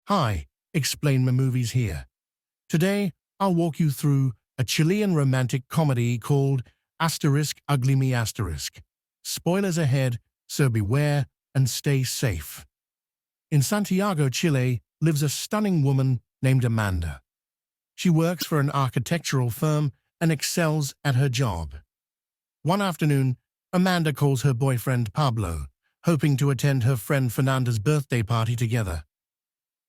Hi, Explain My Movies here. Today, I'll walk you through a Chilean romantic comedy called Ugly Me Asterisk. Spoilers ahead, so beware and stay safe. In Santiago, Chile, lives a stunning woman named Amanda. She works for an architectural firm and excels at her job. One afternoon, Amanda calls her boyfriend Pablo, hoping to attend her friend Fernanda's birthday party together.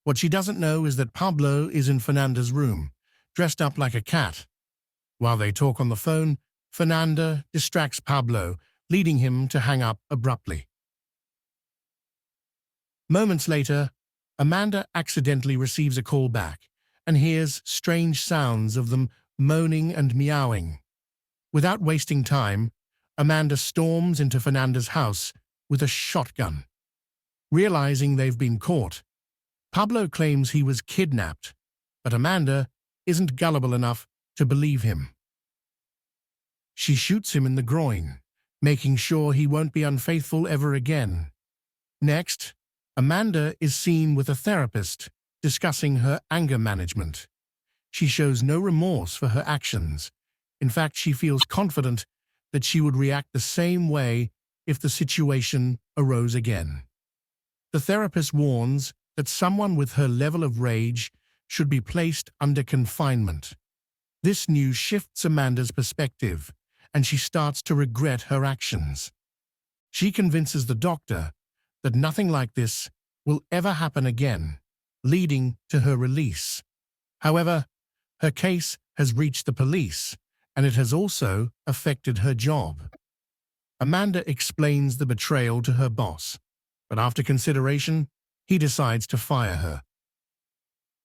What she doesn't know is that Pablo is in Fernanda's room, dressed up like a cat. While they talk on the phone, Fernanda distracts Pablo, leading him to hang up abruptly. Moments later, Amanda accidentally receives a call back and hears strange sounds of them moaning and meowing. Without wasting time, Amanda storms into Fernanda's house with a shotgun. Realizing they've been caught, Pablo claims he was kidnapped, but Amanda isn't gullible enough to believe him. She shoots him in the groin, making sure he won't be unfaithful ever again. Next, Amanda is seen with a therapist discussing her anger management. She shows no remorse for her actions. In fact, she feels confident that she would react the same way if the situation arose again. The therapist warns that someone with her level of rage should be placed under confinement. This news shifts Amanda's perspective, and she starts to regret her actions. She convinces the doctor that nothing like this will ever happen again, leading to her release. However, her case has reached the police, and it has also affected her job. Amanda explains the betrayal to her boss, but after consideration, he decides to fire her.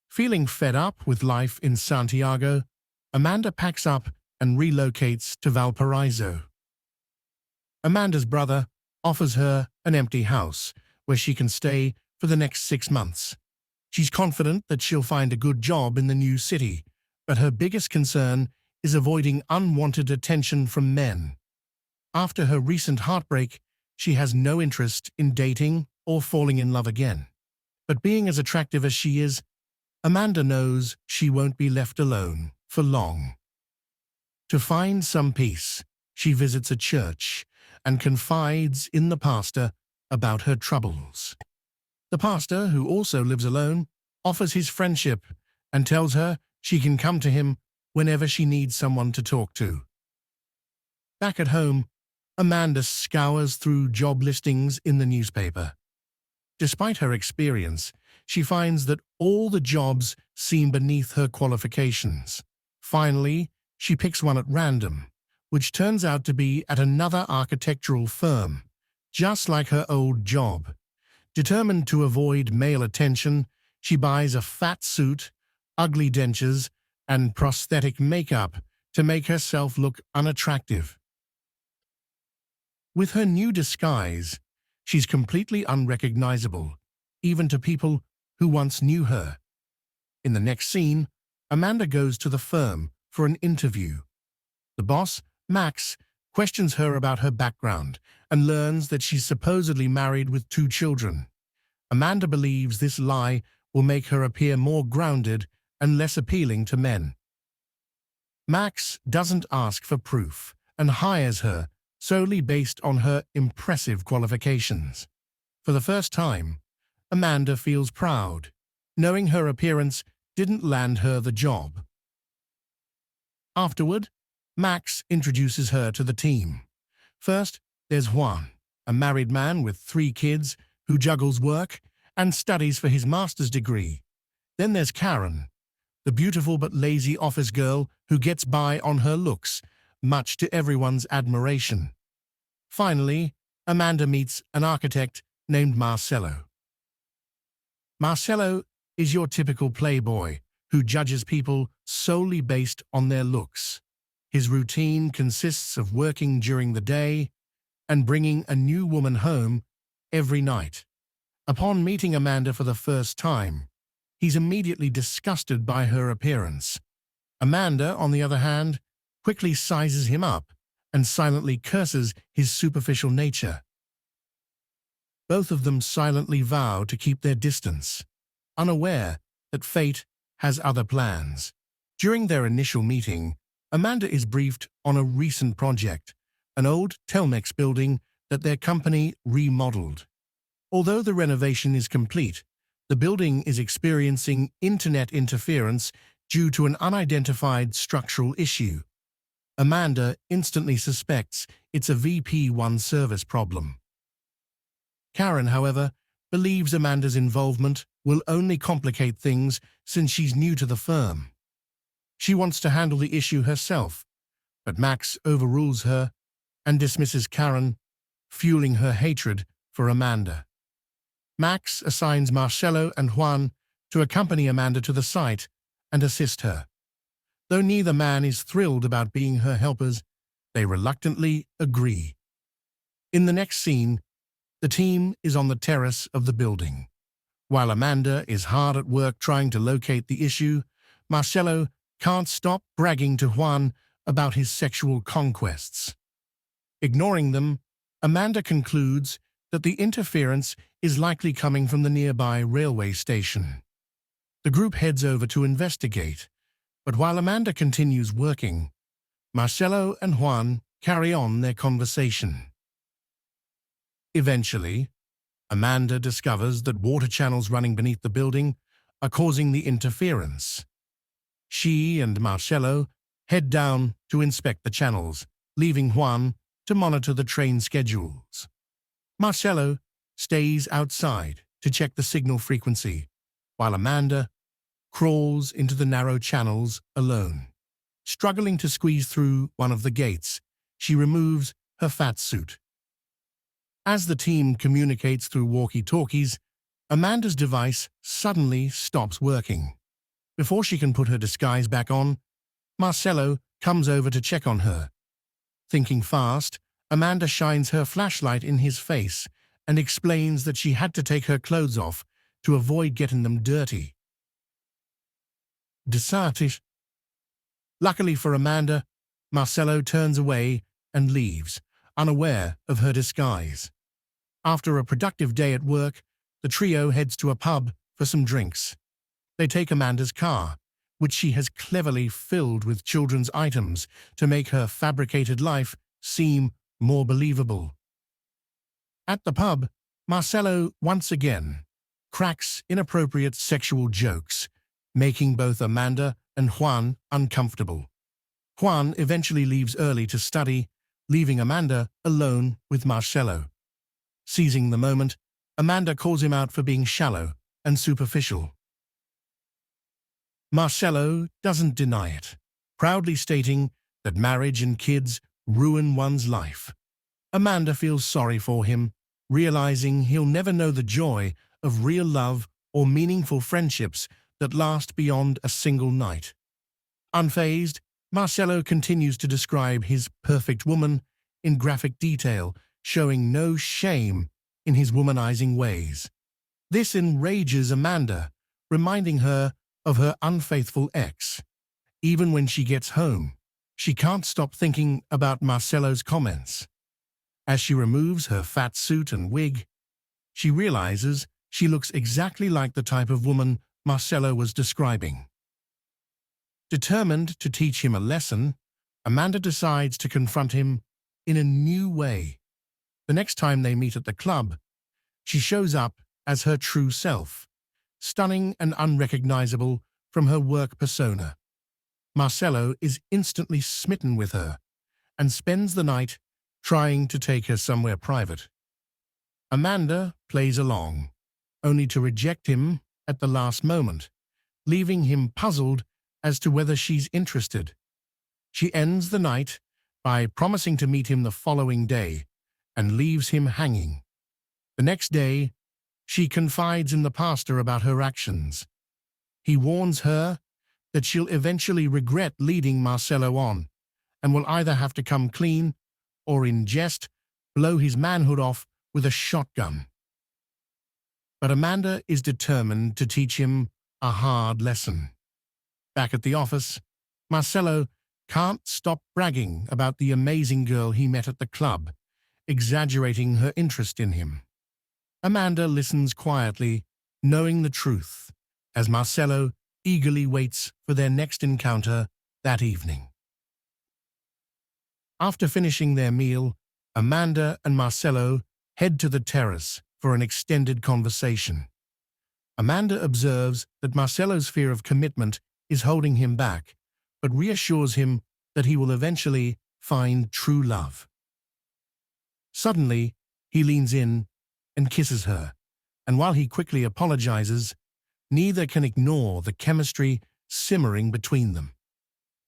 Feeling fed up with life in Santiago, Amanda packs up and relocates to Valparaiso. Amanda's brother offers her an empty house where she can stay for the next 6 months. She's confident that she'll find a good job in the new city, but her biggest concern is avoiding unwanted attention from men. After her recent heartbreak, she has no interest in dating or falling in love again. But being as attractive as she is, Amanda knows she won't be left alone for long. To find some peace, she visits a church and confides in the pastor about her troubles. The pastor, who also lives alone, offers his friendship and tells her she can come to him whenever she needs someone to talk to. Back at home, Amanda scours through job listings in the newspaper. Despite her experience, she finds that all the jobs seem beneath her qualifications. Finally, she picks one at random, which turns out to be at another architectural firm, just like her old job. Determined to avoid male attention, she buys a fat suit, ugly dentures, and prosthetic makeup to make herself look unattractive. With her new disguise, she's completely unrecognizable, even to people who once knew her. In the next scene, Amanda goes to the firm for an interview. The boss, Max, questions her about her background and learns that she's supposedly married with 2 children. Amanda believes this lie will make her appear more grounded and less appealing to men. Max doesn't ask for proof and hires her solely based on her impressive qualifications. For the first time, Amanda feels proud, knowing her appearance didn't land her the job. Afterward, Max introduces her to the team. First, there's Juan, a married man with 3 kids who juggles work and studies for his master's degree. Then there's Karen, the beautiful but lazy office girl who gets by on her looks, much to everyone's admiration. Finally, Amanda meets an architect named Marcelo. Marcelo is your typical playboy who judges people solely based on their looks. His routine consists of working during the day and bringing a new woman home every night. Upon meeting Amanda for the first time, he's immediately disgusted by her appearance. Amanda, on the other hand, quickly sizes him up and silently curses his superficial nature. Both of them silently vow to keep their distance. unaware that fate has other plans. During their initial meeting, Amanda is briefed on a recent project, an old Telmex building that their company remodeled. Although the renovation is complete, the building is experiencing internet interference due to an unidentified structural issue. Amanda instantly suspects it's a VP1 service problem. Karen, however, believes Amanda's involvement will only complicate things since she's new to the firm. She wants to handle the issue herself, but Max overrules her and dismisses Karen, fueling her hatred for Amanda. Max assigns Marcelo and Juan to accompany Amanda to the site and assist her. Though neither man is thrilled about being her helpers, they reluctantly agree. In the next scene, the team is on the terrace of the building. While Amanda is hard at work trying to locate the issue, Marcelo can't stop bragging to Juan about his sexual conquests. Ignoring them, Amanda concludes that the interference is likely coming from the nearby railway station. The group heads over to investigate, but while Amanda continues working, Marcelo and Juan carry on their conversation. Eventually, Amanda discovers that water channels running beneath the building are causing the interference. She and Marcelo head down to inspect the channels, leaving Juan to monitor the train schedules. Marcelo stays outside to check the signal frequency, while Amanda crawls into the narrow channels alone. Struggling to squeeze through one of the gates, she removes her fat suit. As the team communicates through walkie-talkies, Amanda's device suddenly stops working. Before she can put her disguise back on, Marcelo comes over to check on her. Thinking fast, Amanda shines her flashlight in his face and explains that she had to take her clothes off to avoid getting them dirty. Deserted. Luckily for Amanda, Marcelo turns away and leaves, unaware of her disguise. After a productive day at work, the trio heads to a pub for some drinks. They take Amanda's car, which she has cleverly filled with children's items to make her fabricated life seem more believable. At the pub, Marcelo once again cracks inappropriate sexual jokes, making both Amanda and Juan uncomfortable. Juan eventually leaves early to study, leaving Amanda alone with Marcelo. Seizing the moment, Amanda calls him out for being shallow and superficial. Marcelo doesn't deny it, proudly stating that marriage and kids ruin one's life. Amanda feels sorry for him, realizing he'll never know the joy of real love or meaningful friendships that last beyond a single night. Unfazed, Marcelo continues to describe his perfect woman in graphic detail, showing no shame in his womanizing ways. This enrages Amanda, reminding her of her unfaithful ex. Even when she gets home, she can't stop thinking about Marcelo's comments. As she removes her fat suit and wig, she realizes she looks exactly like the type of woman Marcelo was describing. Determined to teach him a lesson, Amanda decides to confront him in a new way. The next time they meet at the club, she shows up as her true self, stunning and unrecognizable from her work persona. Marcelo is instantly smitten with her and spends the night trying to take her somewhere private. Amanda plays along, only to reject him at the last moment, leaving him puzzled as to whether she's interested. She ends the night by promising to meet him the following day and leaves him hanging. The next day, she confides in the pastor about her actions. He warns her that she'll eventually regret leading Marcelo on and will either have to come clean or, in jest, blow his manhood off with a shotgun. But Amanda is determined to teach him a hard lesson. Back at the office, Marcelo can't stop bragging about the amazing girl he met at the club, exaggerating her interest in him. Amanda listens quietly, knowing the truth, as Marcello eagerly waits for their next encounter that evening. After finishing their meal, Amanda and Marcello head to the terrace for an extended conversation. Amanda observes that Marcello's fear of commitment is holding him back, but reassures him that he will eventually find true love. Suddenly, he leans in and kisses her, and while he quickly apologizes, neither can ignore the chemistry simmering between them.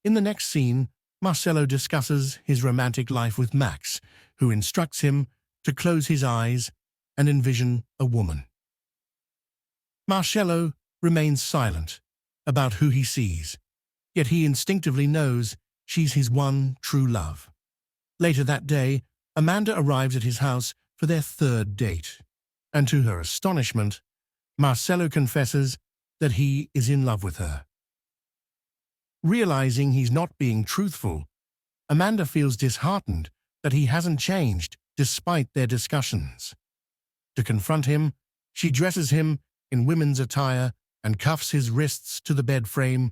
In the next scene, Marcello discusses his romantic life with Max, who instructs him to close his eyes and envision a woman. Marcello remains silent about who he sees, yet he instinctively knows she's his one true love. Later that day, Amanda arrives at his house for their third date, and to her astonishment, Marcello confesses that he is in love with her. Realizing he's not being truthful, Amanda feels disheartened that he hasn't changed despite their discussions. To confront him, she dresses him in women's attire and cuffs his wrists to the bed frame,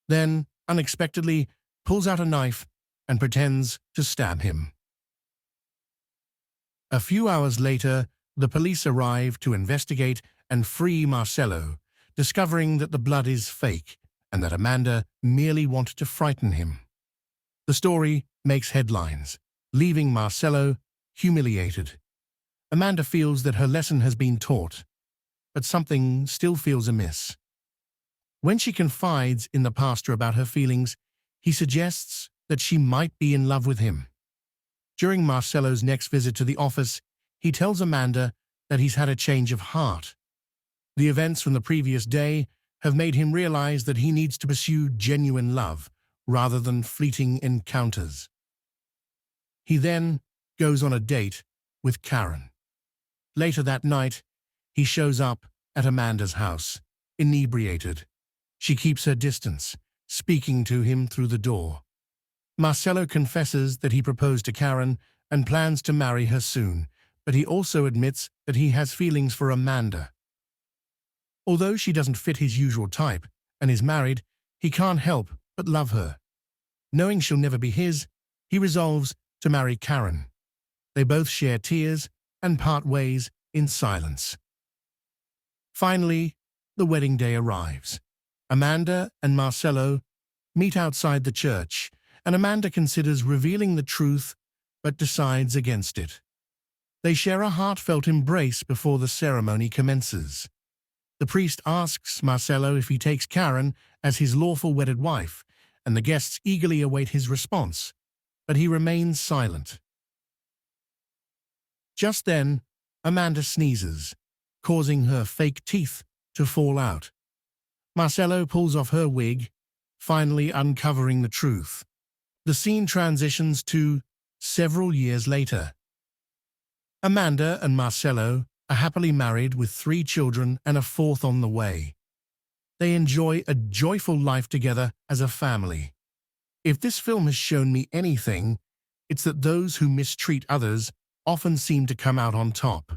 then, unexpectedly, pulls out a knife and pretends to stab him. A few hours later, the police arrive to investigate and free Marcello, discovering that the blood is fake and that Amanda merely wanted to frighten him. The story makes headlines, leaving Marcello humiliated. Amanda feels that her lesson has been taught, but something still feels amiss. When she confides in the pastor about her feelings, he suggests that she might be in love with him. During Marcello's next visit to the office, he tells Amanda that he's had a change of heart. The events from the previous day have made him realize that he needs to pursue genuine love rather than fleeting encounters. He then goes on a date with Karen. Later that night, he shows up at Amanda's house, inebriated. She keeps her distance, speaking to him through the door. Marcello confesses that he proposed to Karen and plans to marry her soon, but he also admits that he has feelings for Amanda. Although she doesn't fit his usual type and is married, he can't help but love her. Knowing she'll never be his, he resolves to marry Karen. They both share tears and part ways in silence. Finally, the wedding day arrives. Amanda and Marcello meet outside the church, and Amanda considers revealing the truth but decides against it. They share a heartfelt embrace before the ceremony commences. The priest asks Marcello if he takes Karen as his lawful wedded wife, and the guests eagerly await his response, but he remains silent. Just then, Amanda sneezes, causing her fake teeth to fall out. Marcello pulls off her wig, finally uncovering the truth. The scene transitions to several years later. Amanda and Marcello are happily married with 3 children and a 4th on the way. They enjoy a joyful life together as a family. If this film has shown me anything, it's that those who mistreat others often seem to come out on top.